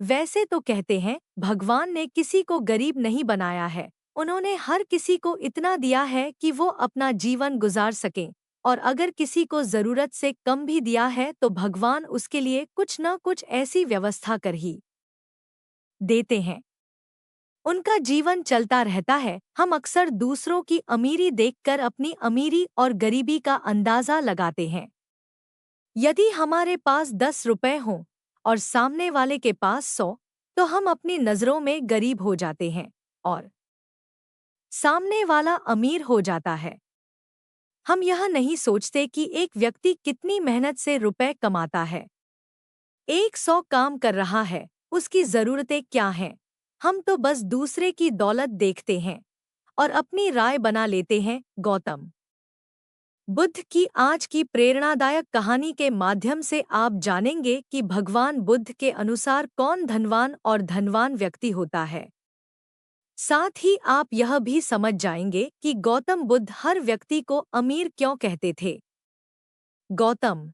वैसे तो कहते हैं भगवान ने किसी को गरीब नहीं बनाया है। उन्होंने हर किसी को इतना दिया है कि वो अपना जीवन गुजार सकें। और अगर किसी को जरूरत से कम भी दिया है तो भगवान उसके लिए कुछ न कुछ ऐसी व्यवस्था कर ही देते हैं। उनका जीवन चलता रहता है। हम अक्सर दूसरों की अमीरी देखकर अपनी अमीरी और गरीबी का अंदाजा लगाते हैं। यदि हमारे पास 10 रुपए हों और सामने वाले के पास 100, तो हम अपनी नजरों में गरीब हो जाते हैं और सामने वाला अमीर हो जाता है। हम यह नहीं सोचते कि एक व्यक्ति कितनी मेहनत से रुपए कमाता है। एक 100 काम कर रहा है, उसकी जरूरतें क्या हैं? हम तो बस दूसरे की दौलत देखते हैं और अपनी राय बना लेते हैं। गौतम बुद्ध की आज की प्रेरणादायक कहानी के माध्यम से आप जानेंगे कि भगवान बुद्ध के अनुसार कौन धनवान और धनवान व्यक्ति होता है। साथ ही आप यह भी समझ जाएंगे कि गौतम बुद्ध हर व्यक्ति को अमीर क्यों कहते थे। गौतम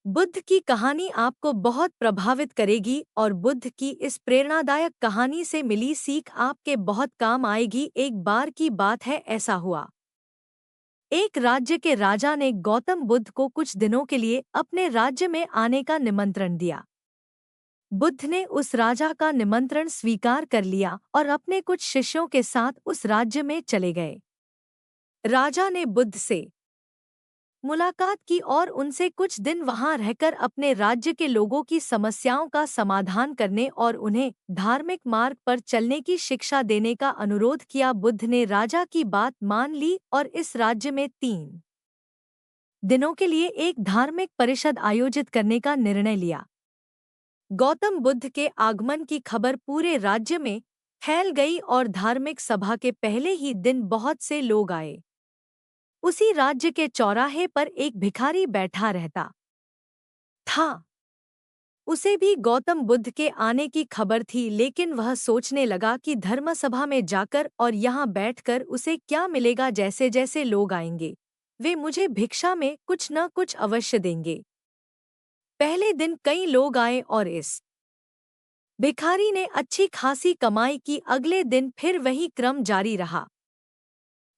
बुद्ध की कहानी आपको बहुत प्रभावित करेगी और बुद्ध की इस प्रेरणादायक कहानी से मिली सीख आपके बहुत काम आएगी। एक बार की बात है, ऐसा हुआ एक राज्य के राजा ने गौतम बुद्ध को कुछ दिनों के लिए अपने राज्य में आने का निमंत्रण दिया। बुद्ध ने उस राजा का निमंत्रण स्वीकार कर लिया और अपने कुछ शिष्यों के साथ उस राज्य में चले गए। राजा ने बुद्ध से मुलाकात की और उनसे कुछ दिन वहां रहकर अपने राज्य के लोगों की समस्याओं का समाधान करने और उन्हें धार्मिक मार्ग पर चलने की शिक्षा देने का अनुरोध किया। बुद्ध ने राजा की बात मान ली और इस राज्य में 3 दिनों के लिए एक धार्मिक परिषद आयोजित करने का निर्णय लिया। गौतम बुद्ध के आगमन की खबर पूरे राज्य में फैल गई और धार्मिक सभा के पहले ही दिन बहुत से लोग आए। उसी राज्य के चौराहे पर एक भिखारी बैठा रहता था। उसे भी गौतम बुद्ध के आने की खबर थी, लेकिन वह सोचने लगा कि धर्मसभा में जाकर और यहाँ बैठकर उसे क्या मिलेगा। जैसे जैसे लोग आएंगे वे मुझे भिक्षा में कुछ न कुछ अवश्य देंगे। पहले दिन कई लोग आए और इस भिखारी ने अच्छी खासी कमाई की। अगले दिन फिर वही क्रम जारी रहा।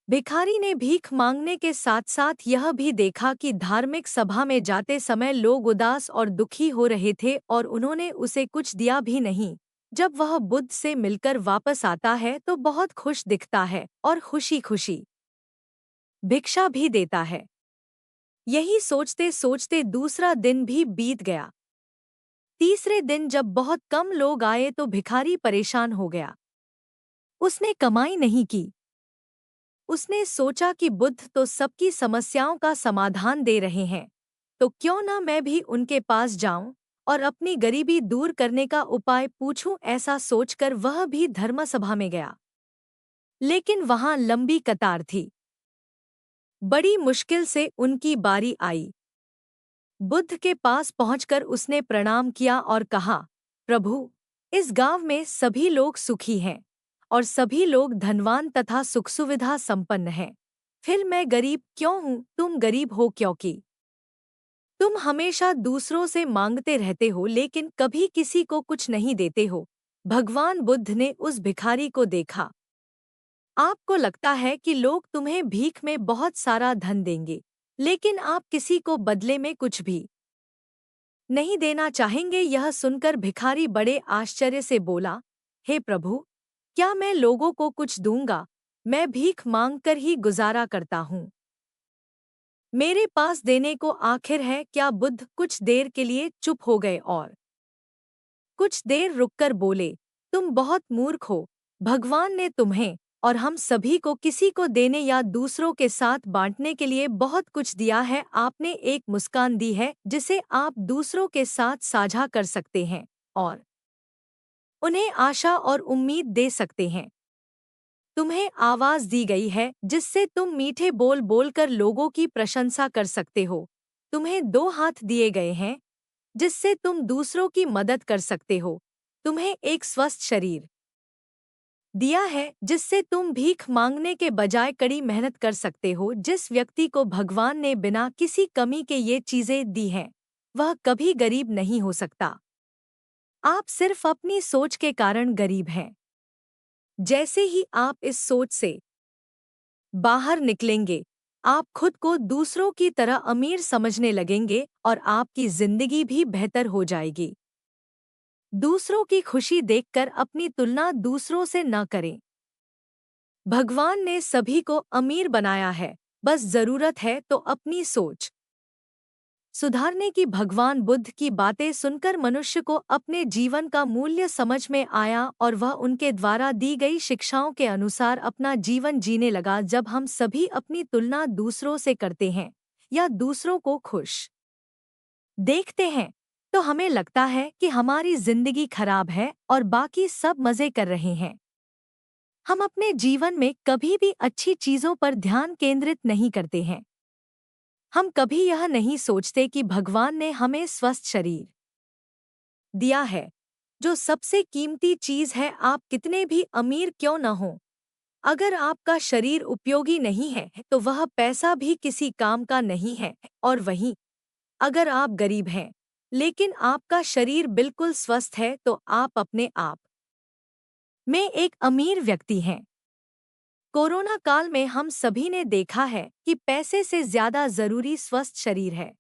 भिखारी ने भीख मांगने के साथ साथ यह भी देखा कि धार्मिक सभा में जाते समय लोग उदास और दुखी हो रहे थे और उन्होंने उसे कुछ दिया भी नहीं। जब वह बुद्ध से मिलकर वापस आता है तो बहुत खुश दिखता है और खुशी खुशी भिक्षा भी देता है। यही सोचते सोचते दूसरा दिन भी बीत गया। तीसरे दिन जब बहुत कम लोग आए तो भिखारी परेशान हो गया। उसने कमाई नहीं की। उसने सोचा कि बुद्ध तो सबकी समस्याओं का समाधान दे रहे हैं, तो क्यों ना मैं भी उनके पास जाऊं और अपनी गरीबी दूर करने का उपाय पूछूं। ऐसा सोचकर वह भी धर्मसभा में गया, लेकिन वहां लंबी कतार थी। बड़ी मुश्किल से उनकी बारी आई। बुद्ध के पास पहुंचकर उसने प्रणाम किया और कहा, प्रभु, इस गांव में सभी लोग सुखी हैं और सभी लोग धनवान तथा सुख सुविधा संपन्न हैं। फिर मैं गरीब क्यों हूँ? तुम गरीब हो क्योंकि तुम हमेशा दूसरों से मांगते रहते हो लेकिन कभी किसी को कुछ नहीं देते हो। भगवान बुद्ध ने उस भिखारी को देखा। आपको लगता है कि लोग तुम्हें भीख में बहुत सारा धन देंगे, लेकिन आप किसी को बदले में कुछ भी नहीं देना चाहेंगे। यह सुनकर भिखारी बड़े आश्चर्य से बोला, हे प्रभु, क्या मैं लोगों को कुछ दूंगा? मैं भीख मांगकर ही गुजारा करता हूँ। मेरे पास देने को आखिर है क्या? बुद्ध कुछ देर के लिए चुप हो गए और कुछ देर रुककर बोले, तुम बहुत मूर्ख हो। भगवान ने तुम्हें और हम सभी को किसी को देने या दूसरों के साथ बांटने के लिए बहुत कुछ दिया है। आपने एक मुस्कान दी है जिसे आप दूसरों के साथ साझा कर सकते हैं और उन्हें आशा और उम्मीद दे सकते हैं। तुम्हें आवाज दी गई है जिससे तुम मीठे बोल बोलकर लोगों की प्रशंसा कर सकते हो। तुम्हें 2 हाथ दिए गए हैं जिससे तुम दूसरों की मदद कर सकते हो। तुम्हें एक स्वस्थ शरीर दिया है जिससे तुम भीख मांगने के बजाय कड़ी मेहनत कर सकते हो। जिस व्यक्ति को भगवान ने बिना किसी कमी के ये चीजें दी हैं, वह कभी गरीब नहीं हो सकता। आप सिर्फ अपनी सोच के कारण गरीब हैं। जैसे ही आप इस सोच से बाहर निकलेंगे, आप खुद को दूसरों की तरह अमीर समझने लगेंगे और आपकी जिंदगी भी बेहतर हो जाएगी। दूसरों की खुशी देखकर अपनी तुलना दूसरों से न करें। भगवान ने सभी को अमीर बनाया है, बस जरूरत है तो अपनी सोच सुधारने की। भगवान बुद्ध की बातें सुनकर मनुष्य को अपने जीवन का मूल्य समझ में आया और वह उनके द्वारा दी गई शिक्षाओं के अनुसार अपना जीवन जीने लगा। जब हम सभी अपनी तुलना दूसरों से करते हैं या दूसरों को खुश देखते हैं, तो हमें लगता है कि हमारी जिंदगी खराब है और बाकी सब मजे कर रहे हैं। हम अपने जीवन में कभी भी अच्छी चीजों पर ध्यान केंद्रित नहीं करते हैं। हम कभी यह नहीं सोचते कि भगवान ने हमें स्वस्थ शरीर दिया है, जो सबसे कीमती चीज है। आप कितने भी अमीर क्यों न हो, अगर आपका शरीर उपयोगी नहीं है तो वह पैसा भी किसी काम का नहीं है। और वहीं अगर आप गरीब हैं लेकिन आपका शरीर बिल्कुल स्वस्थ है, तो आप अपने आप में एक अमीर व्यक्ति हैं। कोरोना काल में हम सभी ने देखा है कि पैसे से ज्यादा जरूरी स्वस्थ शरीर है।